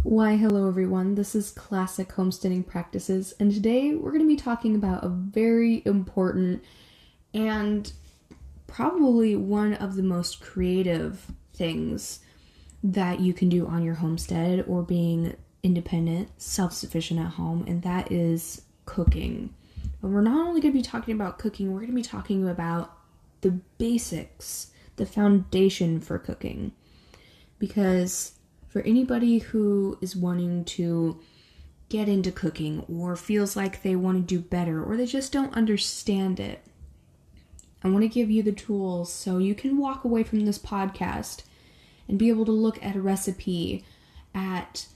Why, hello everyone, this is Classic Homesteading Practices, and today we're going to be talking about a very important and probably one of the most creative things that you can do on your homestead or being independent, self-sufficient at home, and that is cooking. But we're not only going to be talking about cooking, we're going to be talking about the basics, the foundation for cooking, because for anybody who is wanting to get into cooking or feels like they want to do better or they just don't understand it, I want to give you the tools so you can walk away from this podcast and be able to look at a recipe, at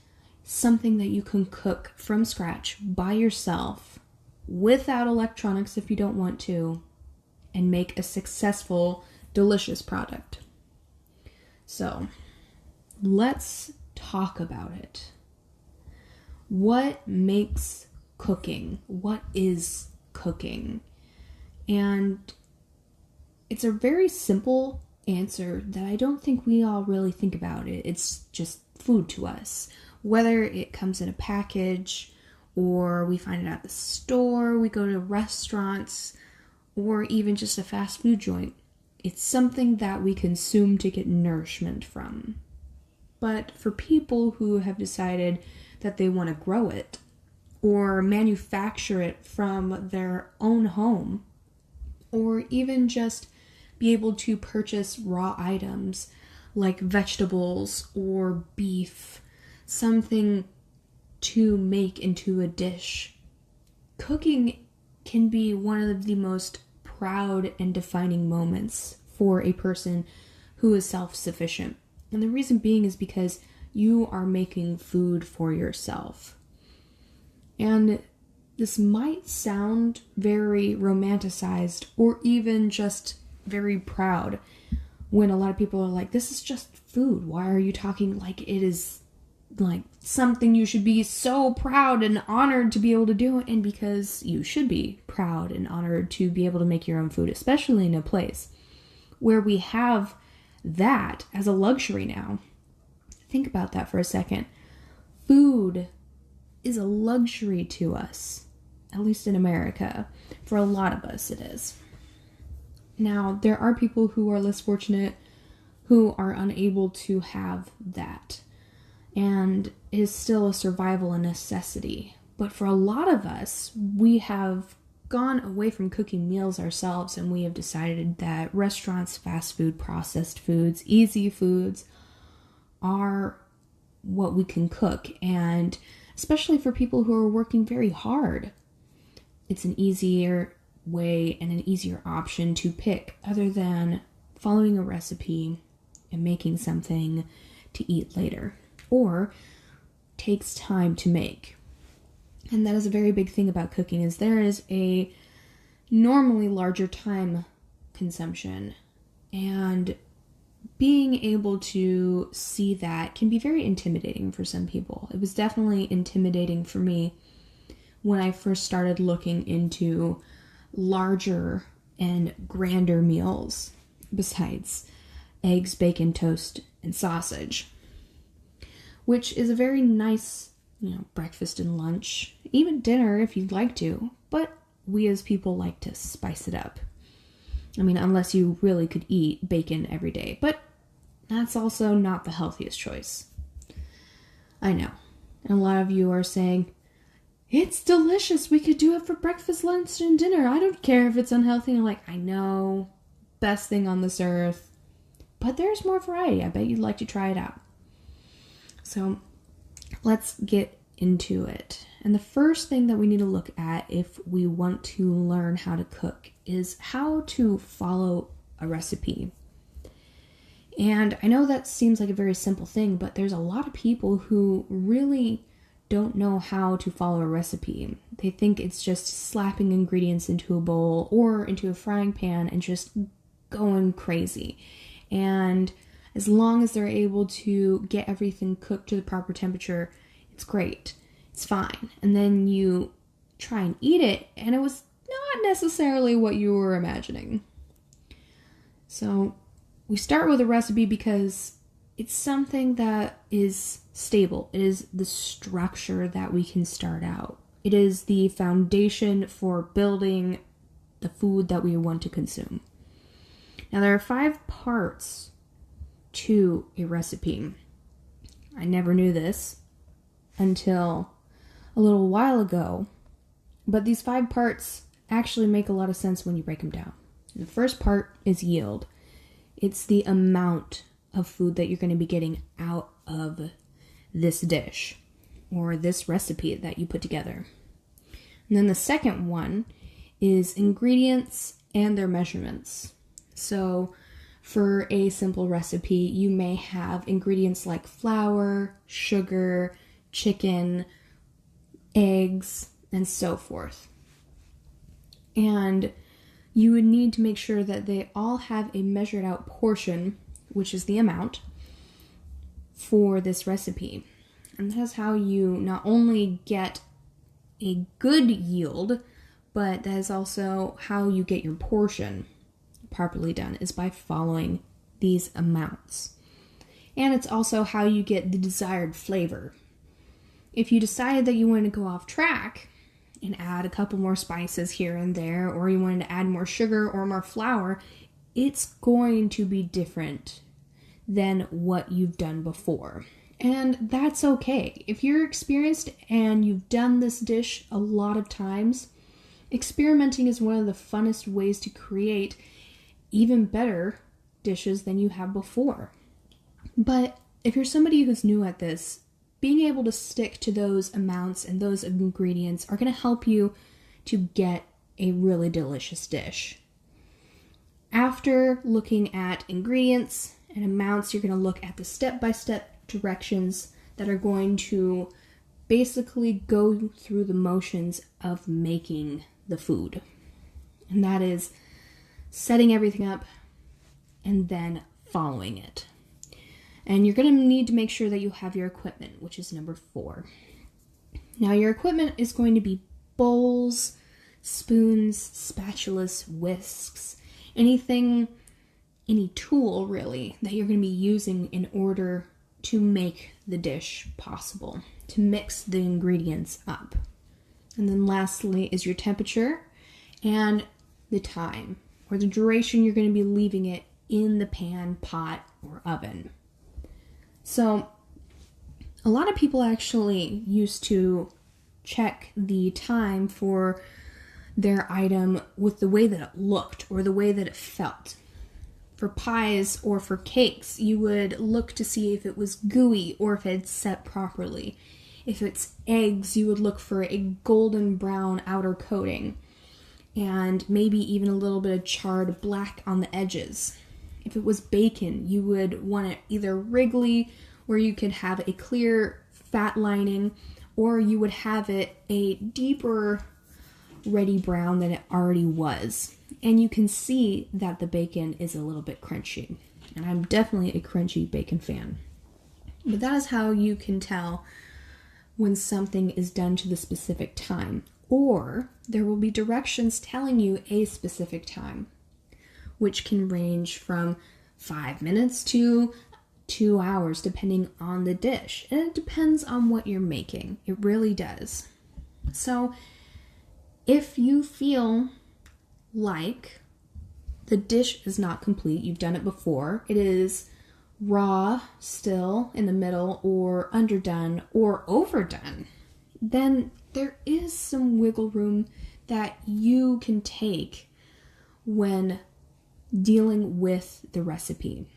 something that you can cook from scratch by yourself without electronics if you don't want to, and make a successful, delicious product. So, let's talk about it. What makes cooking? What is cooking? And it's a very simple answer that I don't think we all really think about it. It's just food to us. Whether it comes in a package or we find it at the store, we go to restaurants, or even just a fast food joint. It's something that we consume to get nourishment from. But for people who have decided that they want to grow it or manufacture it from their own home, or even just be able to purchase raw items like vegetables or beef, something to make into a dish, cooking can be one of the most proud and defining moments for a person who is self-sufficient. And the reason being is because you are making food for yourself. And this might sound very romanticized or even just very proud when a lot of people are like, this is just food. Why are you talking like it is like something you should be so proud and honored to be able to do? And because you should be proud and honored to be able to make your own food, especially in a place where we have that as a luxury now. Think about that for a second. Food is a luxury to us, at least in America. For a lot of us, it is. Now, there are people who are less fortunate who are unable to have that. And it is still a survival and necessity. But for a lot of us, we have gone away from cooking meals ourselves, and we have decided that restaurants, fast food, processed foods, easy foods are what we can cook. And especially for people who are working very hard, it's an easier way and an easier option to pick other than following a recipe and making something to eat later, or takes time to make. And that is a very big thing about cooking, is there is a normally larger time consumption, and being able to see that can be very intimidating for some people. It was definitely intimidating for me when I first started looking into larger and grander meals besides eggs, bacon, toast, and sausage, which is a very nice, breakfast and lunch, even dinner if you'd like to, but we as people like to spice it up. I mean, unless you really could eat bacon every day, but that's also not the healthiest choice. I know. And a lot of you are saying, it's delicious, we could do it for breakfast, lunch, and dinner. I don't care if it's unhealthy. And I'm like, I know, best thing on this earth, but there's more variety. I bet you'd like to try it out. So let's get into it. And the first thing that we need to look at if we want to learn how to cook is how to follow a recipe. And I know that seems like a very simple thing, but there's a lot of people who really don't know how to follow a recipe. They think it's just slapping ingredients into a bowl or into a frying pan and just going crazy. And as long as they're able to get everything cooked to the proper temperature, it's great. It's fine. And then you try and eat it, and it was not necessarily what you were imagining. So we start with a recipe because it's something that is stable. It is the structure that we can start out. It is the foundation for building the food that we want to consume. Now, there are 5 parts to a recipe. I never knew this until a little while ago, but these 5 parts actually make a lot of sense when you break them down. The first part is yield. It's the amount of food that you're going to be getting out of this dish or this recipe that you put together. And then the second one is ingredients and their measurements. So for a simple recipe, you may have ingredients like flour, sugar, chicken, eggs, and so forth. And you would need to make sure that they all have a measured out portion, which is the amount, for this recipe. And that's how you not only get a good yield, but that is also how you get your portion properly done, is by following these amounts. And it's also how you get the desired flavor. If you decide that you want to go off track and add a couple more spices here and there, or you wanted to add more sugar or more flour, it's going to be different than what you've done before. And that's okay. If you're experienced and you've done this dish a lot of times, experimenting is one of the funnest ways to create even better dishes than you have before. But if you're somebody who's new at this, being able to stick to those amounts and those ingredients are going to help you to get a really delicious dish. After looking at ingredients and amounts, you're going to look at the step-by-step directions that are going to basically go through the motions of making the food. And that is setting everything up and then following it. And you're going to need to make sure that you have your equipment, which is number 4. Now, your equipment is going to be bowls, spoons, spatulas, whisks, any tool really that you're going to be using in order to make the dish possible, to mix the ingredients up. And then lastly is your temperature and the time, or the duration you're going to be leaving it in the pan, pot, or oven. So, a lot of people actually used to check the time for their item with the way that it looked or the way that it felt. For pies or for cakes, you would look to see if it was gooey or if it had set properly. If it's eggs, you would look for a golden brown outer coating and maybe even a little bit of charred black on the edges. If it was bacon, you would want it either wriggly, where you could have a clear fat lining, or you would have it a deeper reddy brown than it already was. And you can see that the bacon is a little bit crunchy. And I'm definitely a crunchy bacon fan. But that is how you can tell when something is done to the specific time. Or there will be directions telling you a specific time, which can range from 5 minutes to 2 hours, depending on the dish. And it depends on what you're making. It really does. So, if you feel like the dish is not complete, you've done it before, it is raw still in the middle, or underdone, or overdone, then there is some wiggle room that you can take when dealing with the recipe.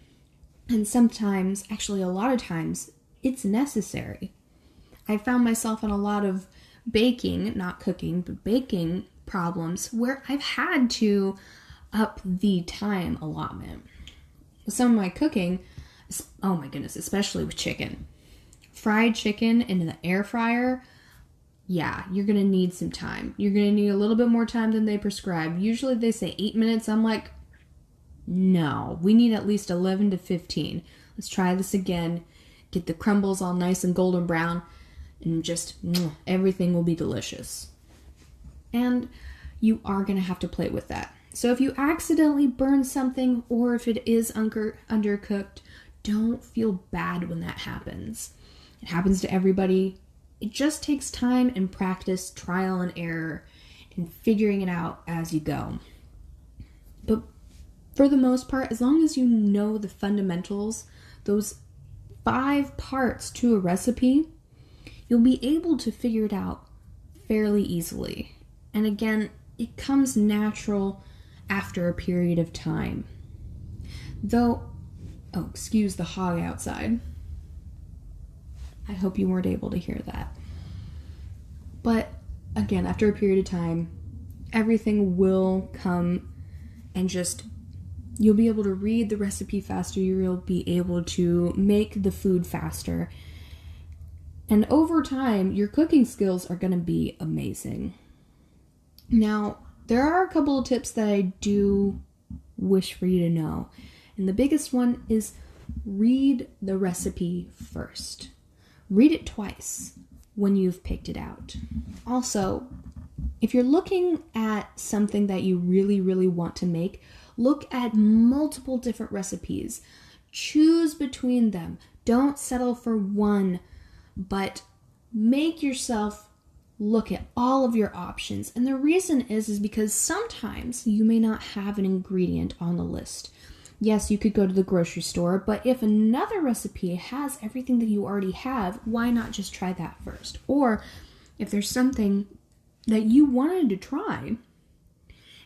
And sometimes, actually a lot of times, it's necessary. I found myself in a lot of baking, not cooking, but baking problems where I've had to up the time allotment. With some of my cooking, oh my goodness, especially with chicken. Fried chicken in the air fryer, yeah, you're going to need some time. You're going to need a little bit more time than they prescribe. Usually they say 8 minutes. I'm like, no, we need at least 11 to 15. Let's try this again. Get the crumbles all nice and golden brown, and just everything will be delicious. And you are going to have to play with that. So if you accidentally burn something, or if it is undercooked, don't feel bad when that happens. It happens to everybody. It just takes time and practice, trial and error, and figuring it out as you go. But for the most part, as long as you know the fundamentals, those 5 parts to a recipe, you'll be able to figure it out fairly easily. And again, it comes natural after a period of time. Excuse the hog outside. I hope you weren't able to hear that. But again, after a period of time, everything will come and you'll be able to read the recipe faster, you'll be able to make the food faster. And over time, your cooking skills are going to be amazing. Now, there are a couple of tips that I do wish for you to know. And the biggest one is read the recipe first. Read it twice when you've picked it out. Also, if you're looking at something that you really, really want to make, look at multiple different recipes. Choose between them. Don't settle for one, but make yourself look at all of your options. And the reason is because sometimes you may not have an ingredient on the list. Yes, you could go to the grocery store, but if another recipe has everything that you already have, why not just try that first? Or if there's something that you wanted to try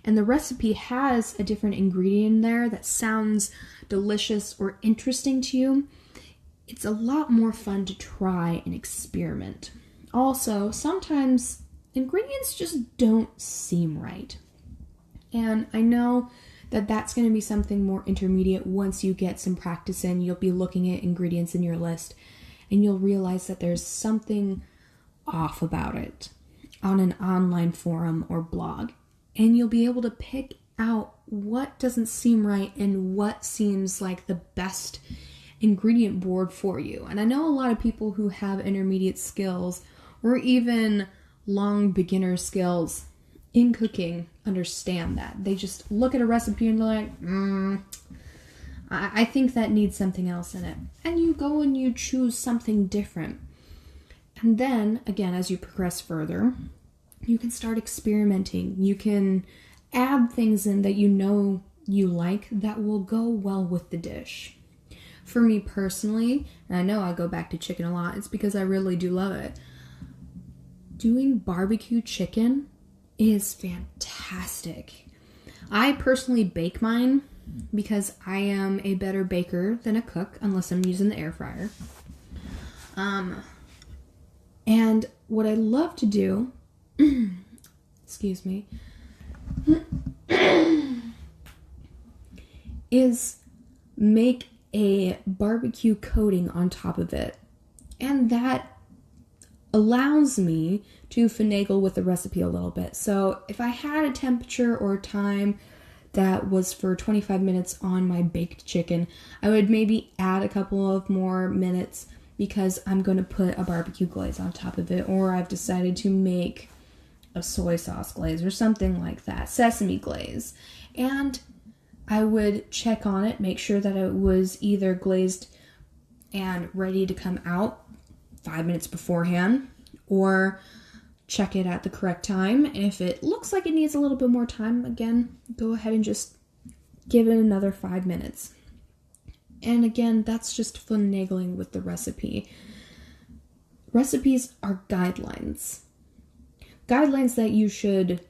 and the recipe has a different ingredient in there that sounds delicious or interesting to you, it's a lot more fun to try and experiment. Also, sometimes ingredients just don't seem right. And I know that that's going to be something more intermediate. Once you get some practice in, you'll be looking at ingredients in your list and you'll realize that there's something off about it on an online forum or blog. And you'll be able to pick out what doesn't seem right and what seems like the best ingredient board for you. And I know a lot of people who have intermediate skills or even long beginner skills in cooking understand that. They just look at a recipe and they're like, I think that needs something else in it. And you go and you choose something different. And then, again, as you progress further, you can start experimenting. You can add things in that you know you like that will go well with the dish. For me personally, and I know I go back to chicken a lot, it's because I really do love it. Doing barbecue chicken is fantastic. I personally bake mine because I am a better baker than a cook, unless I'm using the air fryer. And what I love to do, excuse me, is make a barbecue coating on top of it. And that allows me to finagle with the recipe a little bit. So if I had a temperature or time that was for 25 minutes on my baked chicken, I would maybe add a couple of more minutes because I'm going to put a barbecue glaze on top of it, or I've decided to make a soy sauce glaze or something like that, sesame glaze. And I would check on it, make sure that it was either glazed and ready to come out 5 minutes beforehand, or check it at the correct time. And if it looks like it needs a little bit more time, again, go ahead and just give it another 5 minutes. And again, that's just finagling with the recipe. Recipes are guidelines. Guidelines that you should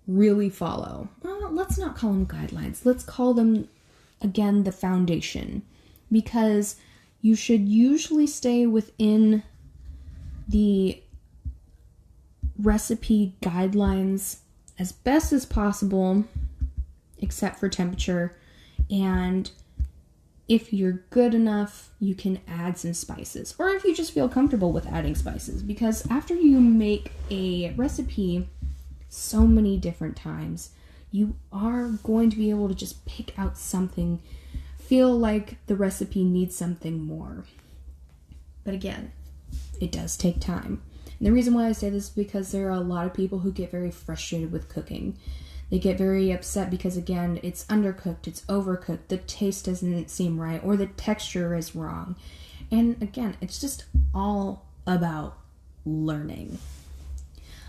really follow. Well, let's not call them guidelines. Let's call them, again, the foundation. Because you should usually stay within the recipe guidelines as best as possible, except for temperature. And if you're good enough, you can add some spices. Or if you just feel comfortable with adding spices. Because after you make a recipe so many different times, you are going to be able to just pick out something, feel like the recipe needs something more. But again, it does take time. And the reason why I say this is because there are a lot of people who get very frustrated with cooking. They get very upset because, again, it's undercooked, it's overcooked, the taste doesn't seem right, or the texture is wrong. And again, it's just all about learning.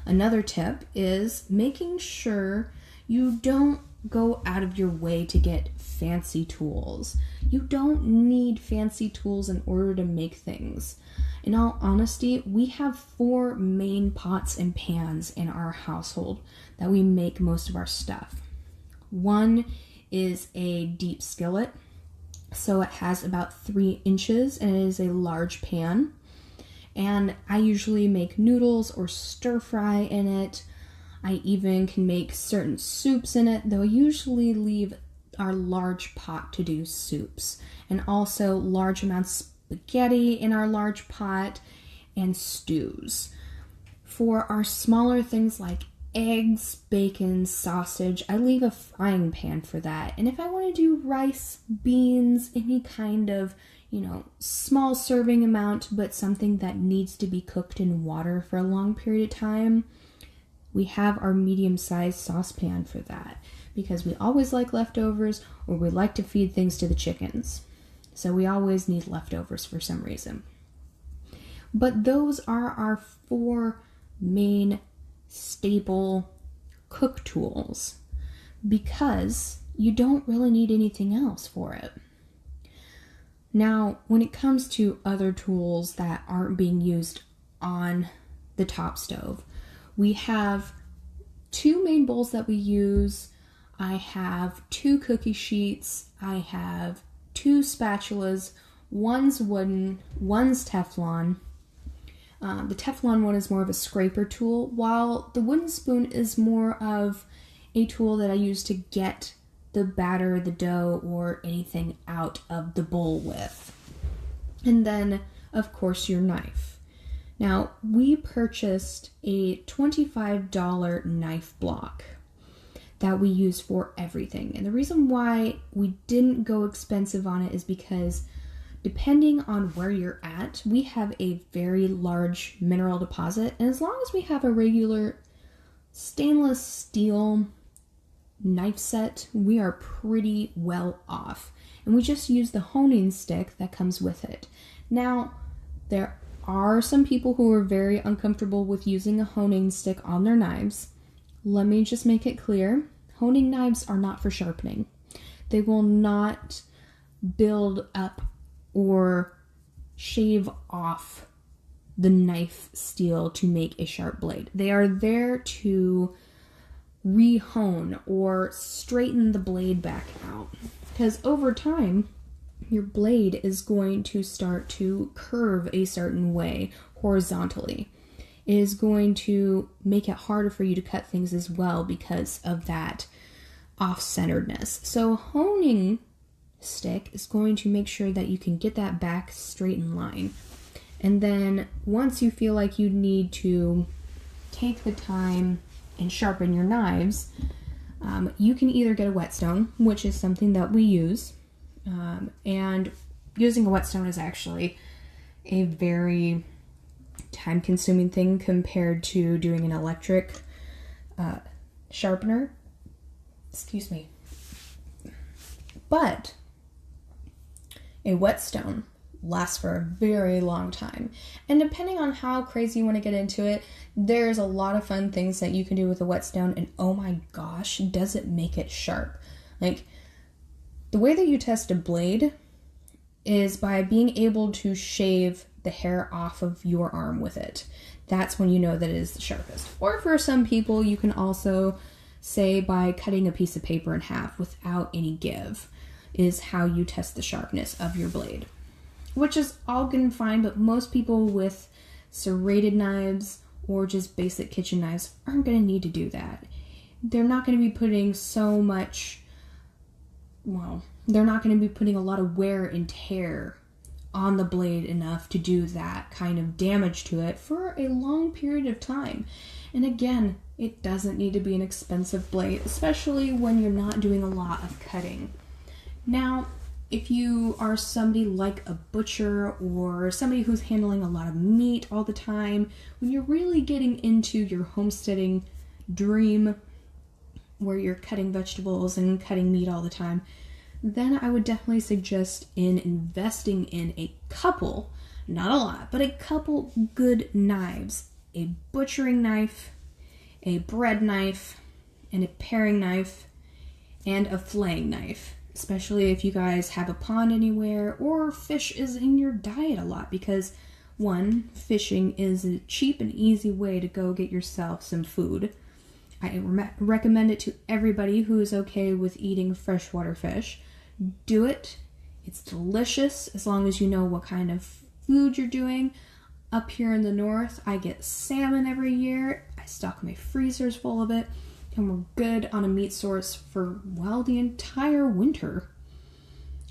Another tip is making sure you don't go out of your way to get fancy tools. You don't need fancy tools in order to make things. In all honesty, we have 4 main pots and pans in our household that we make most of our stuff. One is a deep skillet, so it has about 3 inches and it is a large pan. And I usually make noodles or stir fry in it. I even can make certain soups in it, though I usually leave our large pot to do soups. And also large amounts of spaghetti in our large pot and stews. For our smaller things like eggs, bacon, sausage, I leave a frying pan for that. And if I want to do rice, beans, any kind of small serving amount, but something that needs to be cooked in water for a long period of time, we have our medium-sized saucepan for that because we always like leftovers or we like to feed things to the chickens. So we always need leftovers for some reason. But those are our 4 main staple cook tools because you don't really need anything else for it. Now, when it comes to other tools that aren't being used on the top stove, we have 2 main bowls that we use. I have 2 cookie sheets. I have 2 spatulas. One's wooden, one's Teflon. The Teflon one is more of a scraper tool, while the wooden spoon is more of a tool that I use to get the batter, the dough, or anything out of the bowl with. And then, of course, your knife. Now, we purchased a $25 knife block that we use for everything. And the reason why we didn't go expensive on it is because depending on where you're at, we have a very large mineral deposit. And as long as we have a regular stainless steel knife set, we are pretty well off. And we just use the honing stick that comes with it. Now, there are some people who are very uncomfortable with using a honing stick on their knives. Let me just make it clear. Honing knives are not for sharpening. They will not build up or shave off the knife steel to make a sharp blade. They are there to re-hone or straighten the blade back out, because over time your blade is going to start to curve a certain way horizontally. It is going to make it harder for you to cut things as well because of that off-centeredness. So honing stick is going to make sure that you can get that back straight in line. And then once you feel like you need to take the time and sharpen your knives, you can either get a whetstone, which is something that we use, and using a whetstone is actually a very time-consuming thing compared to doing an electric sharpener. Excuse me. But a whetstone lasts for a very long time. And depending on how crazy you want to get into it, there's a lot of fun things that you can do with a whetstone, and oh my gosh, does it make it sharp. Like, the way that you test a blade is by being able to shave the hair off of your arm with it. That's when you know that it is the sharpest. Or for some people, you can also say by cutting a piece of paper in half without any give is how you test the sharpness of your blade. Which is all good and fine, but most people with serrated knives or just basic kitchen knives aren't going to need to do that. They're not going to be putting so much, they're not going to be putting a lot of wear and tear on the blade enough to do that kind of damage to it for a long period of time. And again, it doesn't need to be an expensive blade, especially when you're not doing a lot of cutting. Now, if you are somebody like a butcher or somebody who's handling a lot of meat all the time, when you're really getting into your homesteading dream where you're cutting vegetables and cutting meat all the time, then I would definitely suggest in investing in a couple, not a lot, but a couple good knives. A butchering knife, a bread knife, and a paring knife, and a filleting knife. Especially if you guys have a pond anywhere or fish is in your diet a lot, because one, fishing is a cheap and easy way to go get yourself some food. I recommend it to everybody who is okay with eating freshwater fish. Do it. It's delicious as long as you know what kind of food you're doing. Up here in the north, I get salmon every year. I stock my freezers full of it. And we're good on a meat source for, well, the entire winter.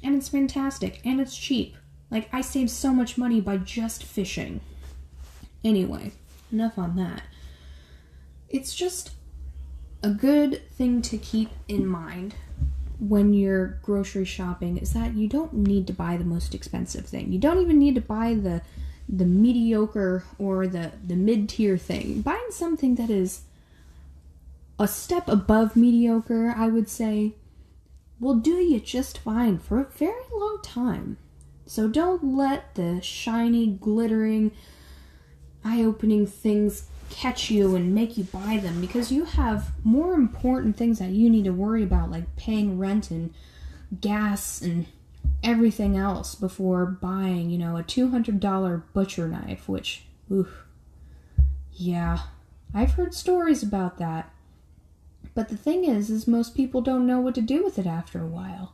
And it's fantastic. And it's cheap. Like, I save so much money by just fishing. Anyway, enough on that. It's just a good thing to keep in mind when you're grocery shopping is that you don't need to buy the most expensive thing. You don't even need to buy the mediocre or the mid-tier thing. Buying something that is a step above mediocre, I would say, will do you just fine for a very long time. So don't let the shiny, glittering, eye-opening things catch you and make you buy them, because you have more important things that you need to worry about, like paying rent and gas and everything else before buying, a $200 butcher knife, which, oof, yeah, I've heard stories about that. But the thing is most people don't know what to do with it after a while.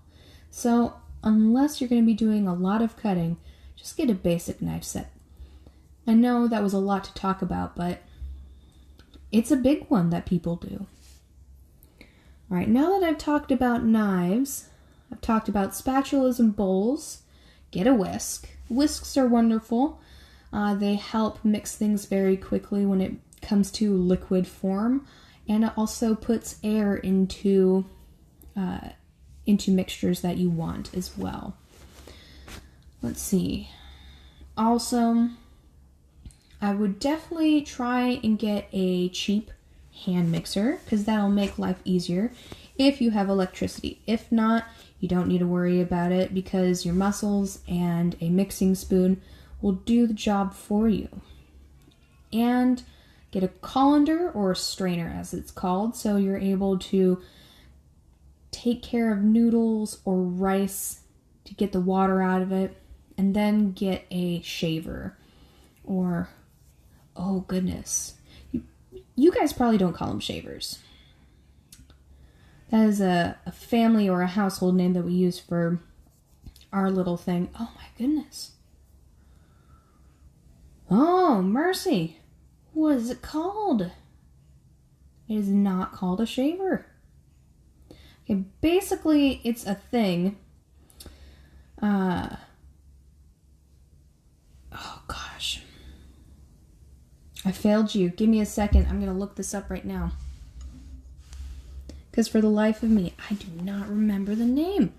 So unless you're going to be doing a lot of cutting, just get a basic knife set. I know that was a lot to talk about, but it's a big one that people do. All right, now that I've talked about knives, I've talked about spatulas and bowls, get a whisk. Whisks are wonderful. They help mix things very quickly when it comes to liquid form. And it also puts air into mixtures that you want as well. Let's see. Also, I would definitely try and get a cheap hand mixer, because that'll make life easier if you have electricity. If not, you don't need to worry about it, because your muscles and a mixing spoon will do the job for you. And get a colander, or a strainer as it's called, so you're able to take care of noodles or rice to get the water out of it, and then get a shaver, or, oh goodness, you guys probably don't call them shavers. That is a family or a household name that we use for our little thing. Oh my goodness. Oh, mercy. What is it called? It is not called a shaver. Okay, basically, it's a thing. Oh, gosh. I failed you. Give me a second. I'm going to look this up right now. Because for the life of me, I do not remember the name.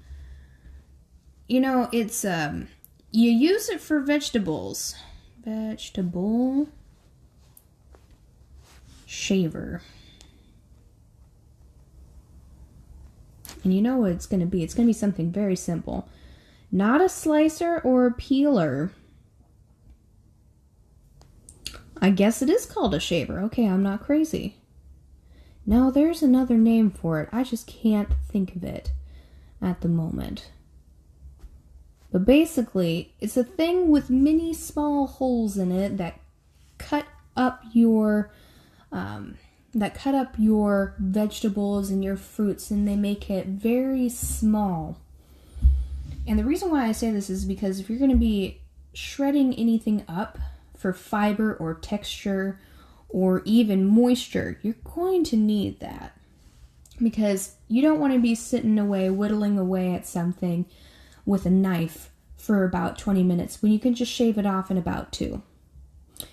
It's, you use it for vegetables. Vegetable shaver. And you know what it's going to be. It's going to be something very simple. Not a slicer or a peeler. I guess it is called a shaver. Okay, I'm not crazy. No, there's another name for it. I just can't think of it at the moment. But basically, it's a thing with many small holes in it that cut up your vegetables and your fruits, and they make it very small. And the reason why I say this is because if you're going to be shredding anything up for fiber or texture or even moisture, you're going to need that. Because you don't want to be sitting away, whittling away at something with a knife for about 20 minutes when you can just shave it off in about 2.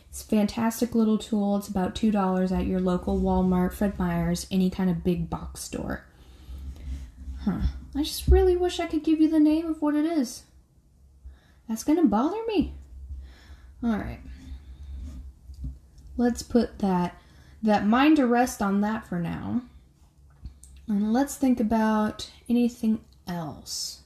It's a fantastic little tool. It's about $2 at your local Walmart, Fred Meyer's, any kind of big box store. I just really wish I could give you the name of what it is. That's going to bother me. Alright. Let's put that mind to rest on that for now. And let's think about anything else?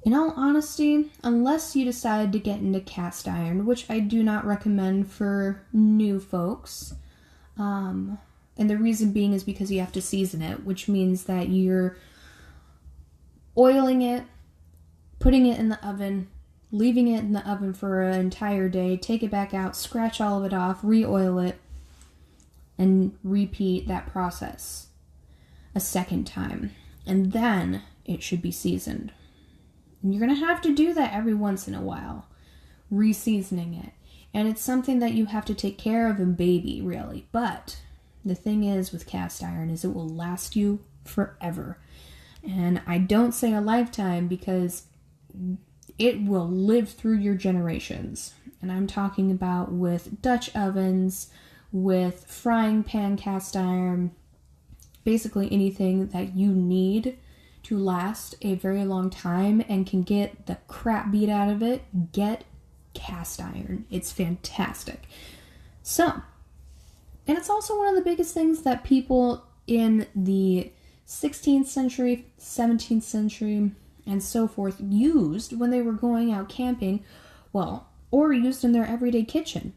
In all honesty, unless you decide to get into cast iron, which I do not recommend for new folks, and the reason being is because you have to season it, which means that you're oiling it, putting it in the oven, leaving it in the oven for an entire day, take it back out, scratch all of it off, re-oil it, and repeat that process a second time. And then it should be seasoned. And you're going to have to do that every once in a while, re-seasoning it. And it's something that you have to take care of and baby, really. But the thing is with cast iron is it will last you forever. And I don't say a lifetime because it will live through your generations. And I'm talking about with Dutch ovens, with frying pan cast iron, basically anything that you need to last a very long time and can get the crap beat out of it, get cast iron. It's fantastic. So, and it's also one of the biggest things that people in the 16th century, 17th century, and so forth used when they were going out camping, well, or used in their everyday kitchen.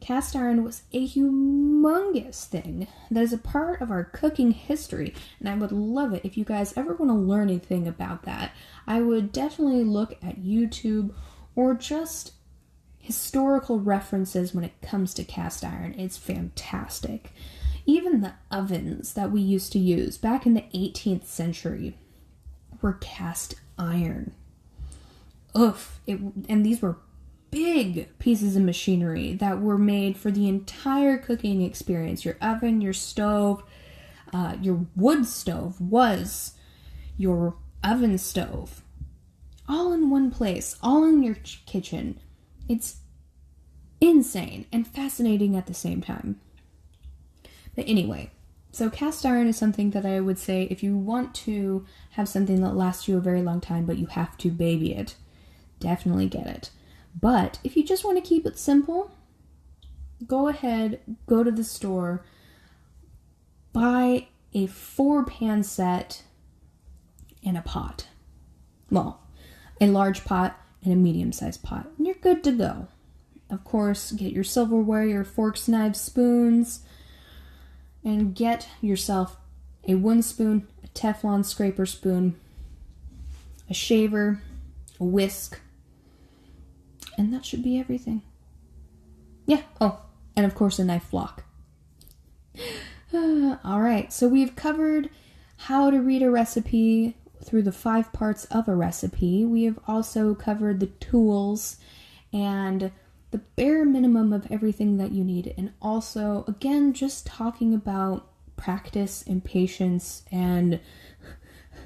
Cast iron was a humongous thing that is a part of our cooking history, and I would love it if you guys ever want to learn anything about that. I would definitely look at YouTube or just historical references when it comes to cast iron. It's fantastic. Even the ovens that we used to use back in the 18th century were cast iron. And these were big pieces of machinery that were made for the entire cooking experience. Your oven, your stove, your wood stove was your oven stove. All in one place, all in your kitchen. It's insane and fascinating at the same time. But anyway, so cast iron is something that I would say if you want to have something that lasts you a very long time, but you have to baby it, definitely get it. But if you just want to keep it simple, go ahead, go to the store, buy a 4-pan set and a pot. Well, a large pot and a medium-sized pot, and you're good to go. Of course, get your silverware, your forks, knives, spoons, and get yourself a wooden spoon, a Teflon scraper spoon, a shaver, a whisk, and that should be everything. Yeah, oh, and of course a knife block. Alright, so we've covered how to read a recipe through the 5 parts of a recipe. We have also covered the tools and the bare minimum of everything that you need. And also, again, just talking about practice and patience and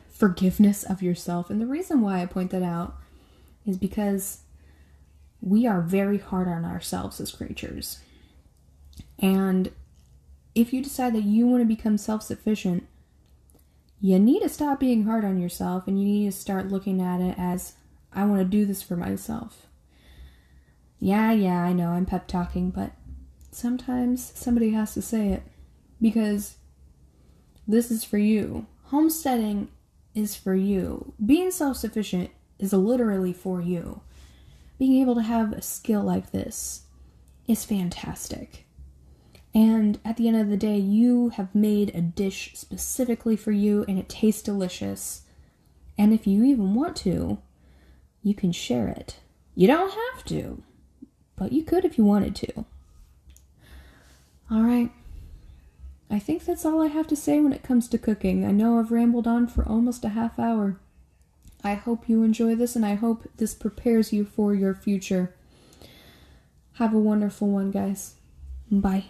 forgiveness of yourself. And the reason why I point that out is because we are very hard on ourselves as creatures. And if you decide that you want to become self-sufficient, you need to stop being hard on yourself and you need to start looking at it as, I want to do this for myself. Yeah, I know I'm pep talking, but sometimes somebody has to say it because this is for you. Homesteading is for you. Being self-sufficient is literally for you. Being able to have a skill like this is fantastic. And at the end of the day, you have made a dish specifically for you and it tastes delicious. And if you even want to, you can share it. You don't have to, but you could if you wanted to. Alright. I think that's all I have to say when it comes to cooking. I know I've rambled on for almost a half hour. I hope you enjoy this and I hope this prepares you for your future. Have a wonderful one, guys. Bye.